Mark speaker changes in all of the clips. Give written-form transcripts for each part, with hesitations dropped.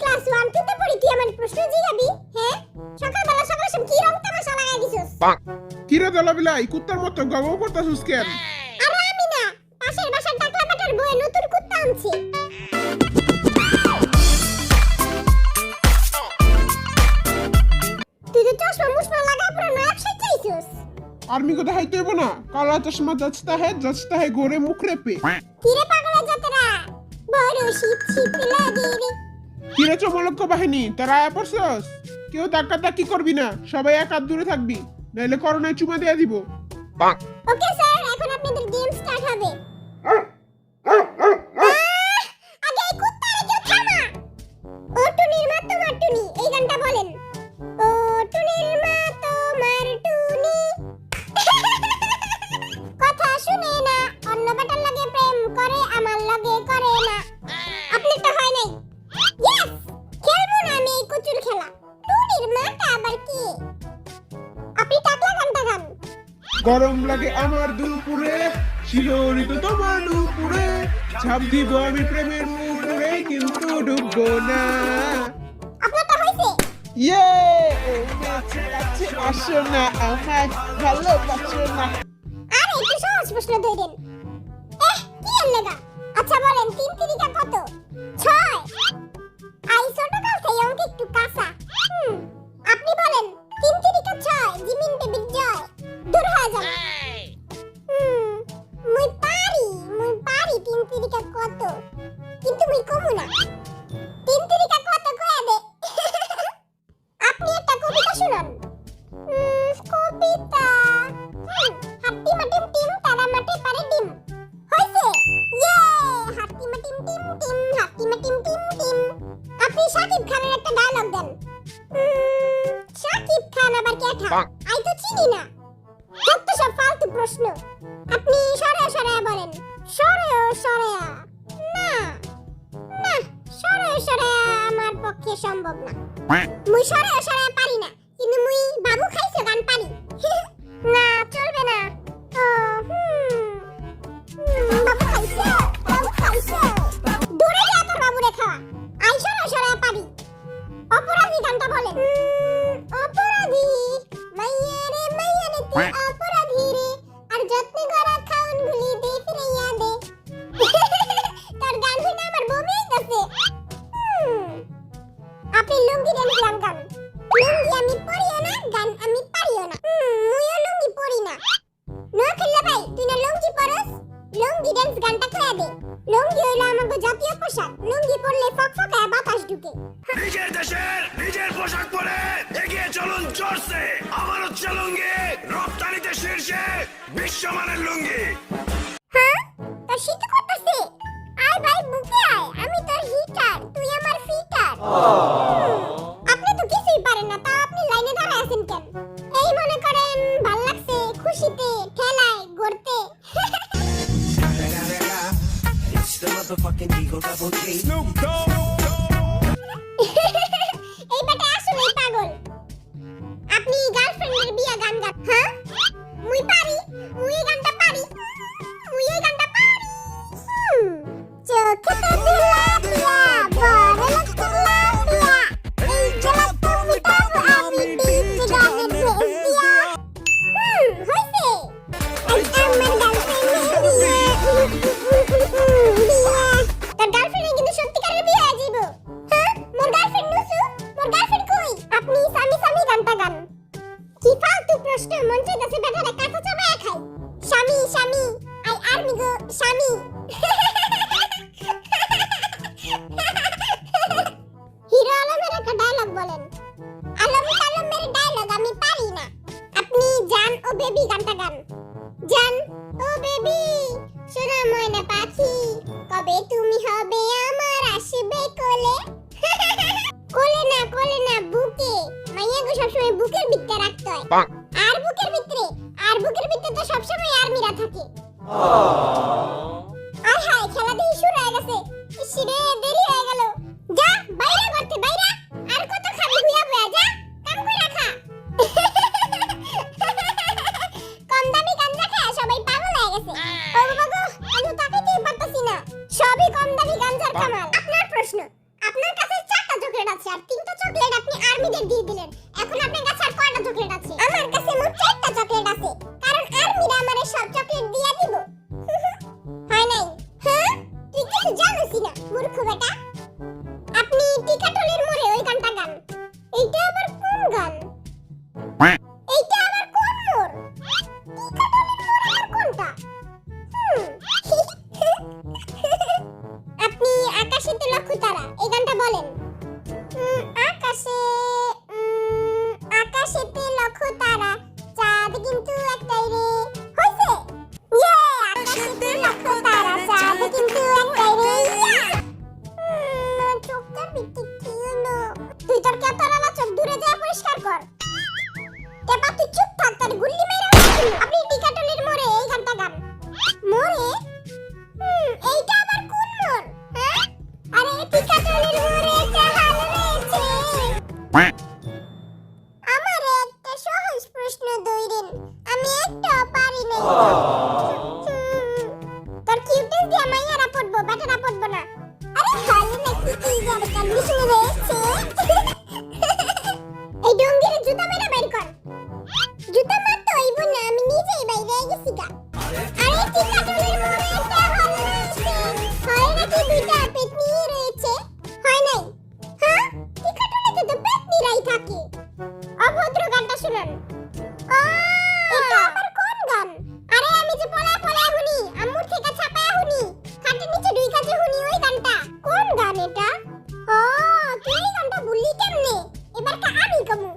Speaker 1: Class 1 2 তে পড়ি তুই আমার প্রশ্ন জিগাবি হ্যাঁ সকালবেলা সব কি রং তামাশা লাগাই দিছস
Speaker 2: কি রে দলাবিলাই কুত্তার মতো গগো করতাছস কেন?
Speaker 1: আরে আমি না পাশের বাসার টাকলা বেটার বউয়ে নতুন কুত্তা আনছে তুই তো চশমা মুশমা লাগা পুরো নায়ক সাজাইছস
Speaker 2: आर्मी को দেখাইতে হইব না কালা চশমা যাচতা है গোরে মুখ রেপে
Speaker 1: কি রে পাগলা যাতরা বড় শীত শীত লাগে রে
Speaker 2: কি রে চমলক বাহিনী তারা আয়া পড়ছস কেউ ধাক্কাধাক্কি করবি না সবাই এক হাত দূরে থাকবি নাইলে করোনায় চুমা দেয়া দিব
Speaker 1: ওকে স্যার এখন আপনাদের গেম স্টার্ট হবে আগে এই কুত্তারে কেউ থামা ও টুনির মা তোমার টুনি এই গানটা বলেন ও টুনির মা তোমার টুনি কথা শুনে না অন্য বেটার লাগে প্রেম করে আমার লাগে করে না আপনারটা হয় নাই ইয়েস খেলবো না আমি এই কুচুর খেলা টুনির মাটা আবার কি আপনি টাকলা গানটা গান
Speaker 2: গরম লাগে আমার দুপুরে শিহরিত তোমার দুপুরে ঝাঁপ দিব আমি প্রেমের পুকুরে কিন্তু ডুববো না
Speaker 1: আপনারটা হইছে
Speaker 2: ইয়ে কাছে আসো না আমার ভালোবাসো না
Speaker 1: আরে একটু সহজ প্রশ্ন ধরেন কি এর লাগা আচ্ছা বলেন 3 তিরিকা কত 6 আই ছোটকাল থেকে অঙ্ক একটু কাঁচা আপনি বলেন 3 তিরিকা 6 জিমিন বেবির জয় দূর হয়ে যান মুই পারি 3 তিরিকা কত কিন্তু মুই কমু না 3 তিরিকা কত কয়া দে আপনি একটা কবিতা শুনান কবিতা হাতি মাটিম টিম তারা মাটি পারে ডিম হইছে ইয়ে হাতি মাটিম টিম টিম হাতি মাটিম টিম টিম আপনি শাকিব খানের একটা ডায়লগ দেন শাকিব খান আবার কেঠা আই তো চিনি না যত সব ফালতু প্রশ্ন আপনি সরে বলেন সরে না সরে আমার পক্ষে সম্ভব না মুই সরে পারি না কিন্তু মুই বাবু খাইছে গান পারি না চলবে না ও বাবু খাইছে দূরে যা তোর বাবু রেখা আই সরে পারি অপরাধী গানটা বলেন অপরাধী মাইয়ারে তুই অপরাধী রে আর যত্ন করা খাউন গুলি দে ফিরাইয়া দে তোর গান শুনে আমার বমি হইতাছে আপনি লুঙ্গি ডান্স গান লুঙ্গি আমি পরিও না গান আমি পারিও না মুইও লুঙ্গি পরি না নোয়াখালী ভাই তুই না লুঙ্গি পরস লুঙ্গি ডান্স গানটা কয়া দে লুঙ্গি হইলো আমাগো জাতীয় পোশাক লুঙ্গি পরলে ফকফকায় বাতাস ঢুকে
Speaker 3: নিজের দেশের নিজের পোশাক পরে এগিয়ে চলুন জোরসে আমার হচ্ছে লুঙ্গি রপ্তানিতে শীর্ষে বিশ্বমানের লুঙ্গি
Speaker 1: হ্যাঁ তোর শীত করতেছে আয় ভাই বুকে আয় আমি তোর হিটার তুই আমার ফিটার আপনি তো কিছুই পারেন না তা আপনি লাইনে দাঁড়ায় আছেন কেন এই মনে করেন ভাল লাগছে খুশিতে ঠেলায় গড়তে
Speaker 3: It's the motherfucking Eagle Double G. Snoop Dogg.
Speaker 1: এই বেটা আসলেই পাগল আপনি গার্লফ্রেন্ডের বিয়া গান গান হ্যাঁ মুই এই গানটা পারি চোখে দিলা দিয়া বড় লাগতে দিয়া এই জলা তুমি তাও আমি দিন গানের শেষ দিয়া হইছে আই আমার গার্লফ্রেন্ডের বিয়া তার গার্লফ্রেন্ড কিন্তু সত্যিকারের বিয়ে হয়ে যাইব হ্যাঁ মোর গার্লফ্রেন্ড নুসু মোর গার্লফ্রেন্ড কই আপনি স্বামী গানটা গান কি ফালতু প্রশ্ন মন চাইতাছে বেটারে কাঁথা চাবায় খাই স্বামী আই আর্মি গো স্বামী হিরো আলমের একটা ডায়লগ বলেন আলমের ডায়লগ আমি পারি না আপনি জান ও বেবি গানটা গান জান ও বেবি সোনা ময়না পাখি কবে তুমি হবে আমার আসবে কোলে কোলে না বুকে মাইয়া গো সবসময় বুকের ভিতরে রাখতে হয় আর বুকের ভিতরে তো সবসময় আর্মিরা থাকে আর হায় খেলা দেখি শুরু হয়ে গেছে ইসরে দেরি হয়ে গেল যা বাইরে করতে বাইরে আর কত খাবি হুইয়া বয়া যা কাম করে রাখা কম দামি গাঞ্জা খায় সবাই পাগল হয়ে গেছে ও বাবা গো আমি তাকাইতেই পারতাছি না সবই কম দামি গাঞ্জার কামাল আপনার প্রশ্ন আপনার কাছে চারটা আর্মিদের দিয়ে দিলেন। এখন আপনার কাছে আর কয়টা চকলেট আছে? আমার কাছে মোট 4টা চকলেট আছে, কারণ আর্মিরা আমারে সব চকলেট দিয়ে দিব। হয় নাই? হ্যাঁ, তুই কিছু জানিস না মূর্খ বেটা। আপনি টিকাটলের মোড়ে ওই গানটা গান। এইটা আবার কোন গান? এইটা আবার কোন মোড়? টিকাটলের মোড়ে আর কোনটা? আপনি আকাশেতে লক্ষ্য তারা এই গানটা বলেন। আকাশেতে লক্ষ্য তারা, চাঁদ কিন্তু একটাই রে। হইছে? ইয়ে, আকাশেতে লক্ষ্য তারা, চাঁদ কিন্তু একটাই রে। চোখটা বিটি কি হলো? তুই তোর কেতরালা চোখ দূরে যা পরিষ্কার কর। তেপা তুই চুপ থাক, তোর গুল্লি মেরে উড়াই। আপনি টিকাটলের মোড়ে এই গানটা গান। মোড়ে? এইটা আবার কোন মোড়? হ্যাঁ? আরে টিকাটলের মোড়ে চাহাল রয়েছে। আমার একটা সহজ প্রশ্ন দইরেন, আমি একটা পারি না। তোর কিউটেন্স দিয়ে মাইয়ারা পড়বো, বেটারা পড়বো না। আরে ভালো নাকি কি যাবে কন্ডিশন রয়েছে। এই ডঙ্গির জুতা মেরা বাইর কর। জুতা মারতে হইব না, আমি নিজেই বাইরে গেছি গা। আরে টিকাটলের মোড়ে চাহাল রয়েছে। হয় নাকি দুইটা পেতনি রয়েছে? হয় নাই? হ্যাঁ, টিকাটলেতে তো পেতনিরাই থাকে। অভদ্র গানটা শুনুন। এটা আবার কোন গান? আরে আমি যে পলা পলা হুনি, আম্মুর থেকে ছাপায়া হুনি, খাটের নিচে দুই কাজে হুনি ওই গানটা। কোন গান এটা? ও, তুই এই গানটা ভুললি কেমনে? এবার কা আমি কমু।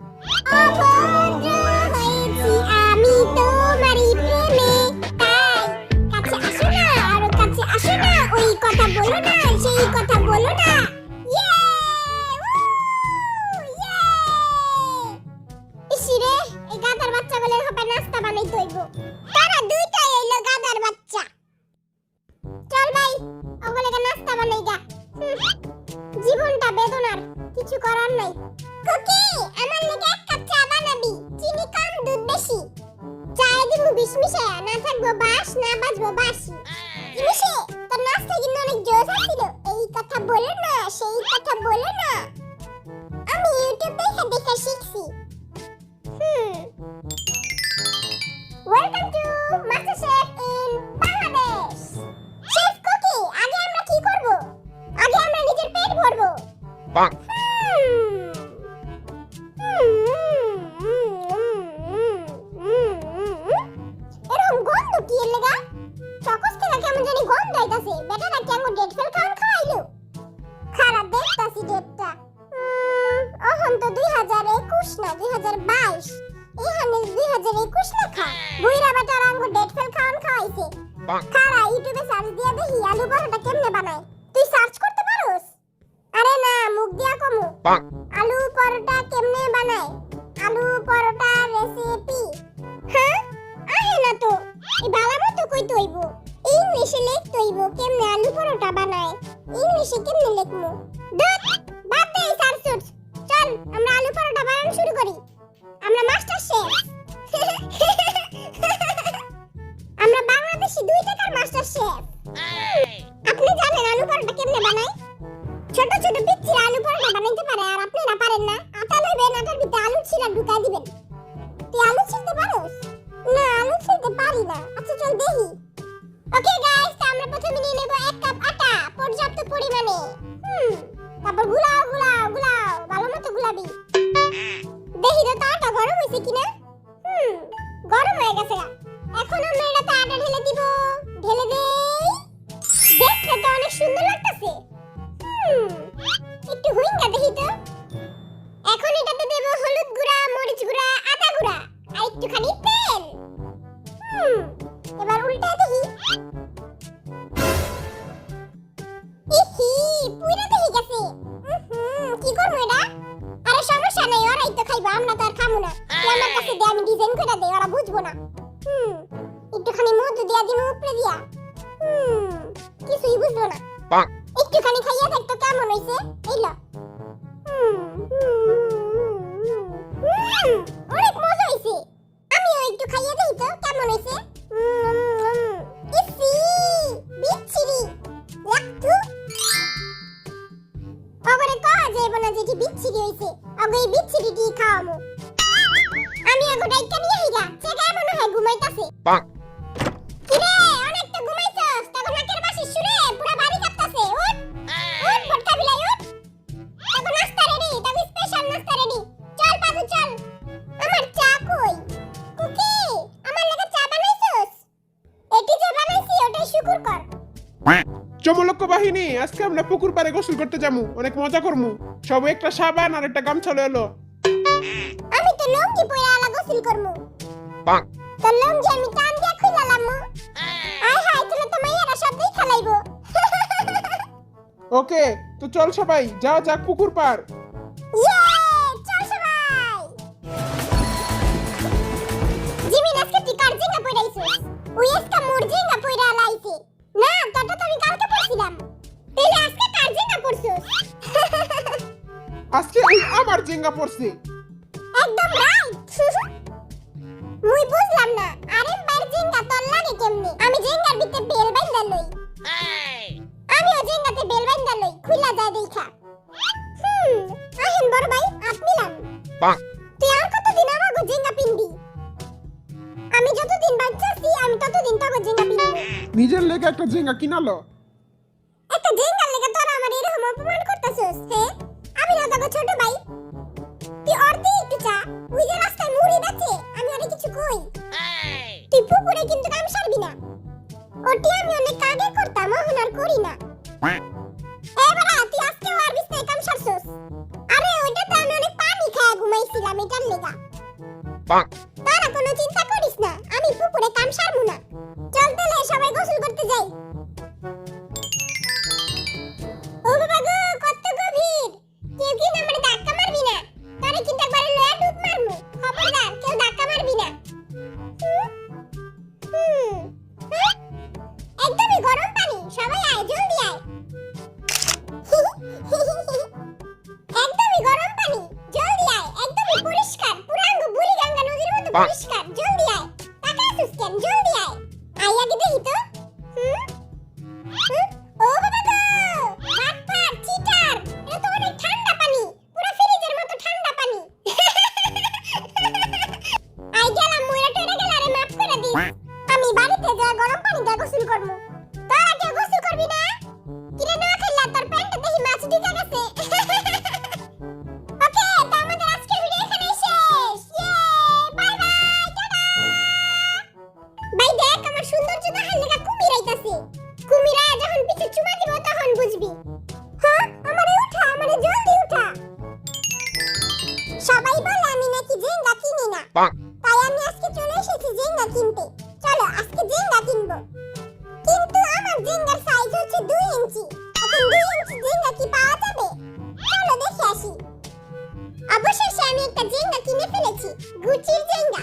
Speaker 1: অভদ্র হয়েছি আমি তোমারই প্রেমে, তাই কাছে আসো না, আরো কাছে আসো না, ওই কথা বলো না, সেই কথা বলো না। ইয়ে! ইসিরে, এই গাদার বাচ্চাগুলোর হবে নাস্তা বানাইতে হইব। তারা দুইটাই হইলো গাদার বাচ্চা। চল ভাই, ওগুলোকে নাস্তা বানাই গা। জীবনটা বেদনার, কিছু করার নাই। কুকি, আমার লেগে 1 কাপ চা বানাবি, চিনি কম দুধ বেশি। চায়ে দিমু বিষ মিশায়া, না থাকবো বাস, না বাজবো বাসি। মিশে, তোর নাস্তা কিন্তু অনেক জোশ আছিল। এই কথা বলো না, সেই কথা বলো না। আমি ইউটিউব দেখে দেখে শিখছি। Welcome to MasterChef in Bangladesh. Chef কুকি, আগে আমরা কি করব? আগে আমরা নিজের পেট ভরবো। এরকম গন্ধ কি এর লাগা? চকস থেকে কেমন জানি গন্ধ আইতাছে। বেটাটা কি আঙ্গুর ডেট ফেল খাওয়াইলো? খারাপ দেখতাছি ডেটটা। অহন তো 2021 না 2022। এখানে 2021 লেখা। বুইরা বেটার আঙ্গুর ডেট ফেল খাওয়াইছে। খারা ইউটিউবে সার্চ দিয়া দেখি আলু পরোটা কেমনে বানায়। তুই সার্চ করতে পারোস? আরে না, মুখ দিয়া কমু। আলু পরোটা কেমনে বানায়? আলু পরোটা রেসিপি। হ্যাঁ, আহে না তো। এই বালা মতো কইতে হইব। ইংলিশে লিখতে হইব কেমনে আলু পরোটা বানায়। ইংলিশে কেমনে লিখমু? দত বাদ দে সার্চ। চল আমরা আলু পরোটা বানানো শুরু করি। আমরা মাস্টার শেফ। আমরা বাংলাদেশি 2 টাকার মাস্টার শেফ। আপনি জানেন আলু পরোটা কেমনে বানায়? ছোট ছোট পিচ্চির আলু পরোটা বানাইতে পারে, আর আপনারা পারেন না। আটা লইবেন, আটার ভিতরে আলু ছিলা ঢুকাই দিবেন। তুই আলু ছিলতে পারোস? না, আলু ছিলতে পারি না। আচ্ছা চল দেখি। ওকে গাইস, আমরা প্রথমে নিয়ে নেব 1 কাপ আটা পর্যাপ্ত পরিমাণে। তারপর গুলাও গুলাও গুলাও, ভালোমতো গুলাবি। দেখি তো আটা গরম হইছে কিনা। গরম হয়ে গেছে। এখন আমরা এটাতে আটা ঢেলে দিব। ঢেলে দেই। দেখতে তো অনেক সুন্দর লাগতেছে। একটু হুইঙ্গা দেখি তো। এখন এটাতে দেব হলুদ গুঁড়া, মরিচ গুঁড়া, আদা গুঁড়া আর একটুখানি তেল। এবার উল্টায় দেখি। ইহি, পুরা দেখি গেছে। কি করব এটা? আরে সমস্যা নাই, ওরাই তো খাইবো, আমরা তো আর খামু না। তুই আমার কাছে দে, আমি ডিজাইন করে দেই, ওরা বুঝবো না। একটুখানি মধু দিয়া দিমু উপরে দিয়া। কিছুই বুঝবো না। একটুখানি খাইয়া দেখ তো কেমন হইছে। এই ল। অনেক মজা হইছে। আমিও একটু খাইয়া দেই তো কেমন হইছে। ইসি বিচ্ছিরি লাগতু। ওগরে কয় যে দেব না যেটি বিচ্ছিরি হইছে আগে এই বিচ্ছিরিটি খাওয়ামু আমি আগে ডাইকা নিয়ে আইগা চেগা মনে হয় ঘুমাইতাছে কিরে অনেক তো ঘুমাইছস তখন নাকের বাসি শুনে পুরো বাড়ি কাঁপতাছে উঠ উঠ ভটকা বিলাই উঠ তখন নাস্তা রেডি তখন স্পেশাল নাস্তা রেডি চল পাদু চল আমার চা কই কুকি আমার লাগা চা বানাইছস এটি যে বানাইছি ওটাই শুকর কর
Speaker 2: চমলক্ষ বাহিনী, আজকে আমরা পুকুর পাড়ে গোসল করতে যাবো, অনেক মজা করবো। সব একটা সাবান আর একটা গামছা লয়ে এলো।
Speaker 1: আমি তো লুঙ্গি পরে আলা গোসল করমু তো লুঙ্গি আমি টান দিয়া খুইলালামু আয় হায় তুলে তো মাইয়ারা সব দেই খালাইবো
Speaker 2: ওকে, তো চল সবাই যাও যাক পুকুর পাড়।
Speaker 1: ইয়ে চল সবাই জিমি আজকে তুই কার জিঙ্গা পড়াইছিস ওই আজকে মোর জিঙ্গা পড়া আলাইছে না তোটা তো আমি কালকে পড়ছিলাম তুই আজকে কার জিঙ্গা পড়ছিস
Speaker 2: আজকে ওই আমার জেঙ্গা পড়ছে।
Speaker 1: একদম রাইট মুই বুঝলাম না আরে বার জিঙ্গা তোর লাগে কেমনে আমি জিঙ্গার ভিতরে বেল বাইন্দা লই আমিও জিঙ্গাতে বেল বাইন্দা লই খুলা যায় দেখা আহেন বড় ভাই আপনি লাম তুই আর কতদিন আমাগো জিঙ্গা পিনবি আমি যতদিন বাচ্চাছি আমি ততদিন তোগো জিঙ্গা পিনবো
Speaker 2: নিজের লেগে একটা জেঙ্গা কিনালো।
Speaker 1: একটা জিঙ্গার লেগে তোরা আমার এরকম অপমান করতেছস হ্যাঁ আমি না তোগো ছোট ভাই তুই অর্ধে একটু চা ওই যে রাস্তায় মুড়ি বেচে আমি আরে কিছু কই তুই পুকুরে কিন্তু কাম সারবি না ওটি আমি অনেক আগে করতাম এখন আর করি না এবারে তুই আজকে আর বিছনায় কাম সারছস আরে ওইটা তো আমি অনেক পানি খায়া ঘুমাইছিলাম এটার লেগা তারা কোনো চিন্তা করিস না আমি পুকুরে কাম সারমু না চল তাহলে সবাই গোসল করতে যাই ও বাবা গো কত গভীর কেউ কি আমারে ধাক্কা মারবি না তোরে কিন্তু একবারে লয়া ডুব মারমু খবরদার কেউ ধাক্কা মারবি না একদমই গরম পানি সবাই আয় জলদি আয় একদমই গরম পানি জলদি আয় একদমই পরিষ্কার পুরাঙ্গ বুড়িগঙ্গা নদীর মতো পরিষ্কার জলদি আয় টাকা আসুস কেন জলদি আয় আয় আগে দেখি তো ও বাবা গো বাটপার চিটার এটা তো অনেক ঠান্ডা পানি পুরো ফ্রিজের মতো ঠান্ডা পানি আই গেলাম মুইরা টরে গেলারে মাফ করে দিস আমি বাড়িতে যা গরম পানি দিয়ে গোসল করব তোরা কেউ গোসল করবি না কিরে না খেলা তোর প্যান্টে দেখি মাছ ঢুকে গেছে ওকে তো আমাদের আজকের ভিডিও এখানেই শেষ ইয়ে বাই বাই টাটা ভাই দেখ আমার সৌন্দর্য দেখার লাগা কুমির আইতাছে কুমিরা যখন পিছে চুমা দিব তখন বুঝবি হ্যাঁ আমারে উঠা আমারে জলদি উঠা সবাই বলে আমি নাকি জেঙ্গা কিনি না তাই আমি আজকে চলে এসেছি জেঙ্গা কিনতে চলো আজকে জেঙ্গা কিনবো কিন্তু আমার জেঙ্গার সাইজ হচ্ছে 2 ইঞ্চি এখন 2 ইঞ্চি জেঙ্গা কি পাওয়া যাবে চলো দেখে আসি অবশেষে আমি একটা জেঙ্গা কিনে ফেলেছি গুচির জেঙ্গা